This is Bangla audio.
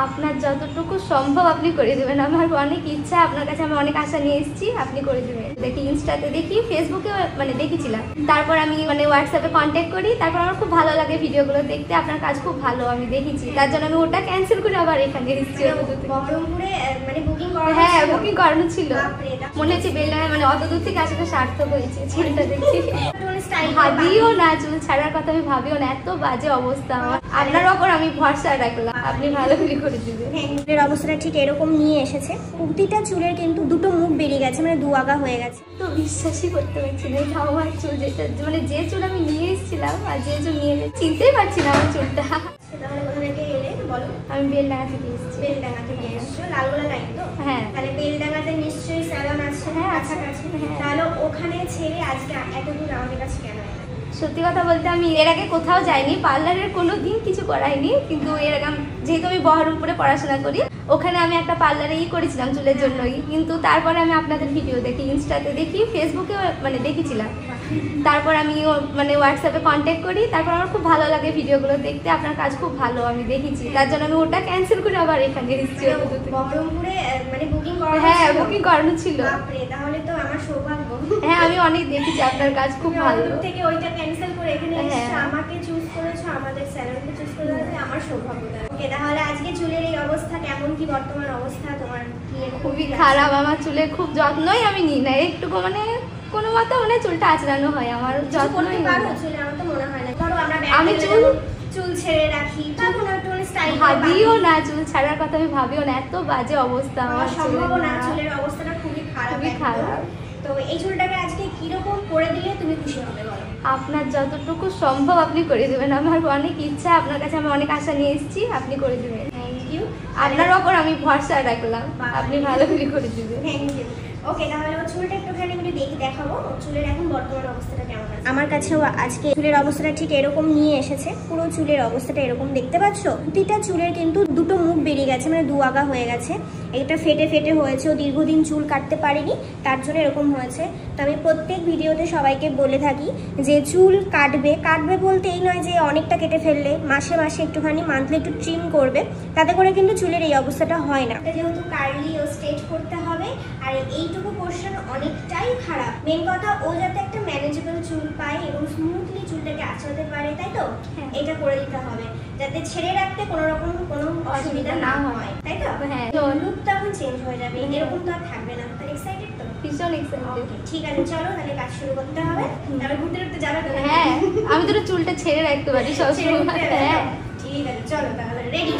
আপনার যতটুকু সম্ভব আপনি করে দেবেন। আমার অনেক ইচ্ছা, আপনার কাছে আমি অনেক আশা নিয়ে এসেছি, আপনি করে দেবেন। দেখি ইনস্টাতে দেখি, ফেসবুকে মানে দেখেছিলাম, তারপর আমি মানে হোয়াটসঅ্যাপে কন্ট্যাক্ট করি, তারপর আমার খুব ভালো লাগে ভিডিওগুলো দেখতে, আপনার কাজ খুব ভালো আমি দেখেছি, তার জন্য আমি ওটা ক্যান্সেল করে আবার এখানে এসেছি। বহরমপুরে মানে বুকিং করা? হ্যাঁ, বুকিং করানো ছিল। মনে হচ্ছে বেলডাঙায় মানে অত দূর থেকে আসাটা সার্থক হয়েছে চুলটা দেখি। ভাবিও না, চুল ছাড়ার কথা আমি ভাবিও না, এত বাজে অবস্থা আমার। আপনার ওপর আমি ভরসা রাখলাম, আপনি ভালো করে দিবেন। চুলের অবস্থাটা ঠিক এরকম নিয়ে এসেছে। প্রতিটা চুলের কিন্তু দুটো মুখ বেরিয়ে গেছে, মানে দুআগা হয়ে গেছে। তো বিশ্বাসই করতে পারছি না, এটা আমার চুল, যেটা মানে যে চুল আমি নিয়ে এসেছিলাম আর যে চুল নিয়ে চিনতেই পারছি না আমার চুলটা। তাহলে কোথা থেকে এলে বলো? আমি বেলডাঙা থেকে এসেছি। বেলডাঙা থেকে এসছো, লালগোলা লাইন তো? হ্যাঁ। তাহলে বেলডাঙাতে নিশ্চয়ই স্যালন আছে? হ্যাঁ, কাছাকাছি। তাহলে ওখানে ছেড়ে আজকে এত দূর আমাদের কাছে কেন এলে? সত্যি কথা বলতে আমি এর আগে কোথাও যাইনি, পার্লারের কোনো দিন কিছু করাইনি, কিন্তু এর আগে যেহেতু আমি বহরমপুরে পড়াশোনা করি, ওখানে আমি একটা পার্লারেই করেছিলাম চুলের জন্যই, কিন্তু তারপরে আমি আপনাদের ভিডিও দেখি, ইনস্টাতে দেখি, ফেসবুকে মানে দেখেছিলাম, তারপর আমি মানে হোয়াটসঅ্যাপে কন্ট্যাক্ট করি, তারপর আমার খুব ভালো লাগে ভিডিওগুলো দেখতে, আপনার কাজ খুব ভালো আমি দেখেছি, তার জন্য আমি ওটা ক্যান্সেল করে আবার এখানে এসেছি। বহরমপুরে মানে বুকিং করা? হ্যাঁ, বুকিং করানো ছিল। তাহলে তো আমার সৌভাগ্য। হ্যাঁ, আমি অনেক দেখেছি, আপনার কাজ খুব ভালো। থেকে ওইটা ক্যান্সেল করে এখানে এসেছো, আমাকে চুজ করেছো, আমাদের স্যালনকে চুজ করে দিলে আমার সৌভাগ্য। ওকে, তাহলে আজকে চুলের এই অবস্থা কেমন, কি বর্তমান অবস্থা তোমার? খুবই খারাপ, আমার চুলের খুব যত্নই আমি নিই না, একটুকু মানে কোনো মতো মানে চুলটা আঁচড়ানো হয়, আমার যত্নই পারো চুলে? আমার তো মনে হয় না। ধরো আমরা আমি চুল ছেড়ে রাখি, তখন একটু স্টাইল ভাবিও না, চুল ছাড়ার কথা আমি ভাবিও না, এত বাজে অবস্থা আমার সম্ভব না। চুলের অবস্থাটা খুবই খারাপ, খুবই খারাপ। তো এই চুলটাকে আজকে কিরকম করে দিলে তুমি খুশি হবে বলো? আপনার যতটুকু সম্ভব আপনি করে দেবেন। আমার অনেক ইচ্ছা, আপনার কাছে আমি অনেক আশা নিয়ে এসেছি, আপনি করে দেবেন। Thank you. আপনার ওপর আমি ভরসা রাখলাম, আপনি ভালো করে দিবেন। Thank you. ওকে, তাহলে ওর চুলটা একটুখানি আমি দেখাবো, চুলের এখন বর্তমান অবস্থাটা কেমন আছে। আমার কাছেও আজকে চুলের অবস্থাটা ঠিক এরকম নিয়ে এসেছে। পুরো চুলের অবস্থাটা এরকম দেখতে পাচ্ছ। প্রতিটা চুলের কিন্তু দুটো মুখ বেরিয়ে গেছে, মানে দুআগা হয়ে গেছে। এটা ফেটে ফেটে হয়েছে, ও দীর্ঘদিন চুল কাটতে পারেনি, তার জন্য এরকম হয়েছে। তো আমি প্রত্যেক ভিডিওতে সবাইকে বলে থাকি যে চুল কাটবে বলতে এই নয় যে অনেকটা কেটে ফেললে, মাসে মাসে একটুখানি মান্থলি একটু ট্রিম করবে, তাতে করে কিন্তু চুলের এই অবস্থাটা হয় না। যেহেতু কার্লি ও স্ট্রেট করতে হবে, আর এইটুকু পোর্শন অনেকটাই খারাপ। মেন কথা ও যাতে একটা ম্যানেজেবল চুল পায় এবং স্মুথলি চুলটাকে আঁচড়াতে পারে, তাই তো? এটা করে দিতে হবে যাতে ছেড়ে রাখতে কোনো রকম কোনো অসুবিধা না হয়, তাই তো? হ্যাঁ, লুকটা এখন চেঞ্জ হয়ে যাবে, এরকম তো আর থাকবে না। এক্সাইটেড তো? ভীষণ এক্সাইটেড। ঠিক আছে, চলো তাহলে কাজ শুরু করতে হবে। তারপর ঘুরতে ঘুরতে যাবে তো? হ্যাঁ, আমি তো চুলটা ছেড়ে রাখতে পারি সবসময়। হ্যাঁ, ঠিক আছে, চলো তাহলে রেডি।